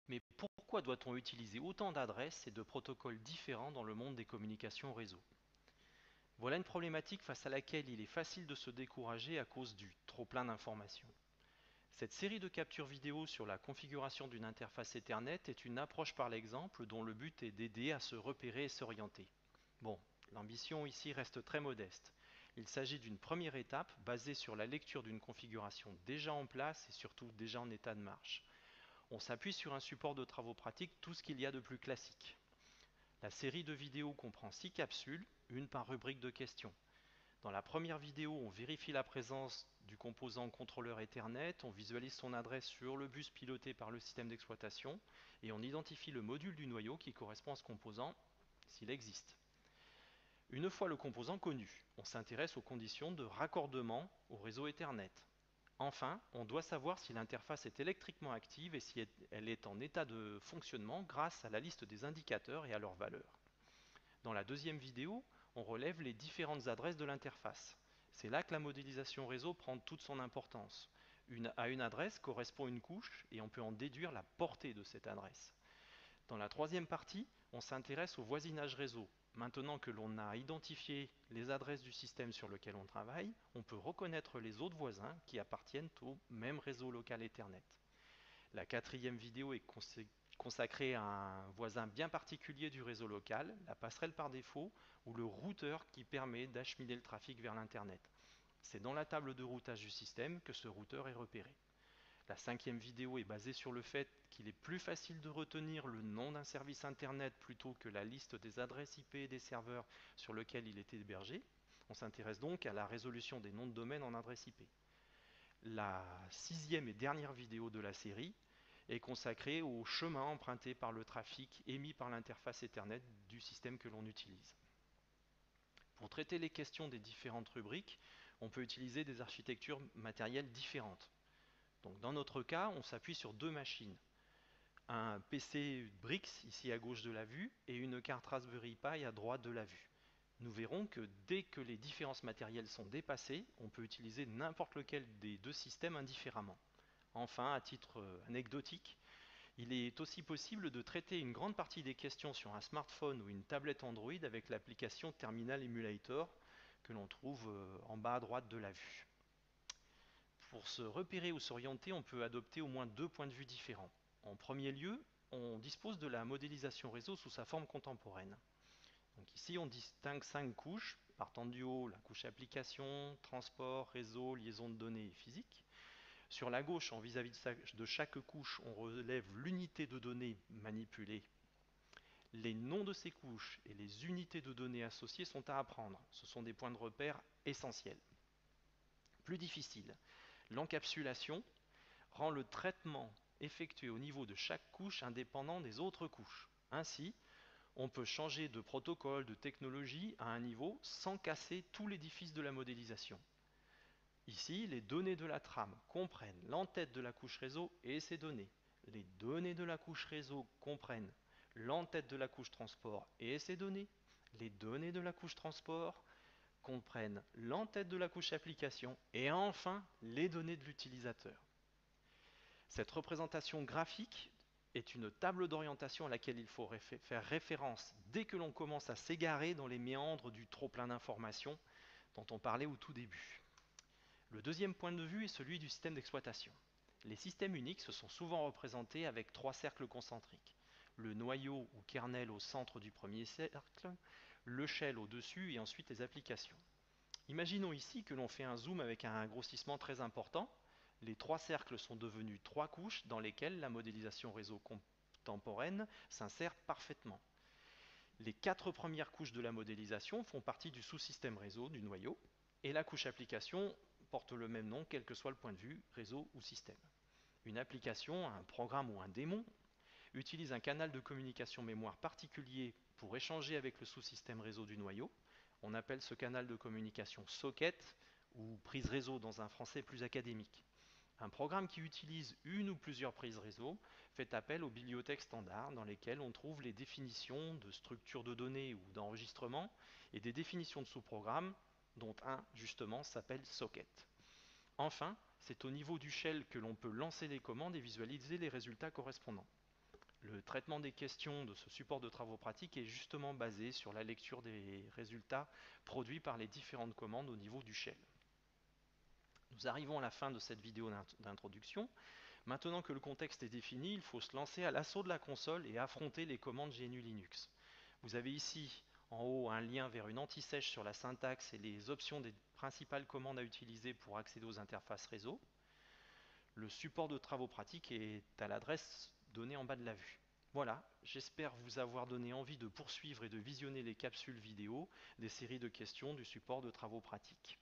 Mais pourquoi doit-on utiliser autant d'adresses et de protocoles différents dans le monde des communications réseau? Voilà une problématique face à laquelle il est facile de se décourager à cause du trop-plein d'informations. Cette série de captures vidéo sur la configuration d'une interface Ethernet est une approche par l'exemple dont le but est d'aider à se repérer et s'orienter. Bon, l'ambition ici reste très modeste. Il s'agit d'une première étape basée sur la lecture d'une configuration déjà en place et surtout déjà en état de marche. On s'appuie sur un support de travaux pratiques, tout ce qu'il y a de plus classique. La série de vidéos comprend 6 capsules, une par rubrique de questions. Dans la première vidéo, on vérifie la présence du composant contrôleur Ethernet, on visualise son adresse sur le bus piloté par le système d'exploitation et on identifie le module du noyau qui correspond à ce composant s'il existe. Une fois le composant connu, on s'intéresse aux conditions de raccordement au réseau Ethernet. Enfin, on doit savoir si l'interface est électriquement active et si elle est en état de fonctionnement grâce à la liste des indicateurs et à leurs valeurs. Dans la deuxième vidéo, on relève les différentes adresses de l'interface. C'est là que la modélisation réseau prend toute son importance. À une adresse correspond une couche et on peut en déduire la portée de cette adresse. Dans la troisième partie, on s'intéresse au voisinage réseau. Maintenant que l'on a identifié les adresses du système sur lequel on travaille, on peut reconnaître les autres voisins qui appartiennent au même réseau local Ethernet. La quatrième vidéo est consacrée à un voisin bien particulier du réseau local, la passerelle par défaut, ou le routeur qui permet d'acheminer le trafic vers l'Internet. C'est dans la table de routage du système que ce routeur est repéré. La cinquième vidéo est basée sur le fait qu'il est plus facile de retenir le nom d'un service Internet plutôt que la liste des adresses IP et des serveurs sur lesquels il est hébergé. On s'intéresse donc à la résolution des noms de domaine en adresse IP. La sixième et dernière vidéo de la série est consacrée au chemin emprunté par le trafic émis par l'interface Ethernet du système que l'on utilise. Pour traiter les questions des différentes rubriques, on peut utiliser des architectures matérielles différentes. Donc dans notre cas, on s'appuie sur deux machines. Un PC Brix ici à gauche de la vue et une carte Raspberry Pi à droite de la vue. Nous verrons que dès que les différences matérielles sont dépassées, on peut utiliser n'importe lequel des deux systèmes indifféremment. Enfin, à titre anecdotique, il est aussi possible de traiter une grande partie des questions sur un smartphone ou une tablette Android avec l'application Terminal Emulator que l'on trouve en bas à droite de la vue. Pour se repérer ou s'orienter, on peut adopter au moins deux points de vue différents. En premier lieu, on dispose de la modélisation réseau sous sa forme contemporaine. Donc ici, on distingue 5 couches, partant du haut, la couche application, transport, réseau, liaison de données et physique. Sur la gauche, en vis-à-vis de chaque couche, on relève l'unité de données manipulée. Les noms de ces couches et les unités de données associées sont à apprendre. Ce sont des points de repère essentiels. Plus difficile, l'encapsulation rend le traitement effectué au niveau de chaque couche indépendant des autres couches. Ainsi, on peut changer de protocole, de technologie à un niveau sans casser tout l'édifice de la modélisation. Ici, les données de la trame comprennent l'entête de la couche réseau et ses données. Les données de la couche réseau comprennent l'entête de la couche transport et ses données. Les données de la couche transport comprennent l'entête de la couche application et enfin les données de l'utilisateur. Cette représentation graphique est une table d'orientation à laquelle il faut faire référence dès que l'on commence à s'égarer dans les méandres du trop-plein d'informations dont on parlait au tout début. Le deuxième point de vue est celui du système d'exploitation. Les systèmes Unix sont souvent représentés avec trois cercles concentriques. Le noyau ou kernel au centre du premier cercle, le shell au-dessus et ensuite les applications. Imaginons ici que l'on fait un zoom avec un grossissement très important. Les trois cercles sont devenus trois couches dans lesquelles la modélisation réseau contemporaine s'insère parfaitement. Les quatre premières couches de la modélisation font partie du sous-système réseau du noyau et la couche application porte le même nom quel que soit le point de vue, réseau ou système. Une application, un programme ou un démon utilise un canal de communication mémoire particulier pour échanger avec le sous-système réseau du noyau. On appelle ce canal de communication socket ou prise réseau dans un français plus académique. Un programme qui utilise une ou plusieurs prises réseau fait appel aux bibliothèques standards dans lesquelles on trouve les définitions de structure de données ou d'enregistrement et des définitions de sous-programmes dont un justement s'appelle socket. Enfin, c'est au niveau du shell que l'on peut lancer les commandes et visualiser les résultats correspondants. Le traitement des questions de ce support de travaux pratiques est justement basé sur la lecture des résultats produits par les différentes commandes au niveau du shell. Nous arrivons à la fin de cette vidéo d'introduction. Maintenant que le contexte est défini, il faut se lancer à l'assaut de la console et affronter les commandes GNU Linux. Vous avez ici en haut un lien vers une anti-sèche sur la syntaxe et les options des principales commandes à utiliser pour accéder aux interfaces réseau. Le support de travaux pratiques est à l'adresse donnée en bas de la vue. Voilà, j'espère vous avoir donné envie de poursuivre et de visionner les capsules vidéo des séries de questions du support de travaux pratiques.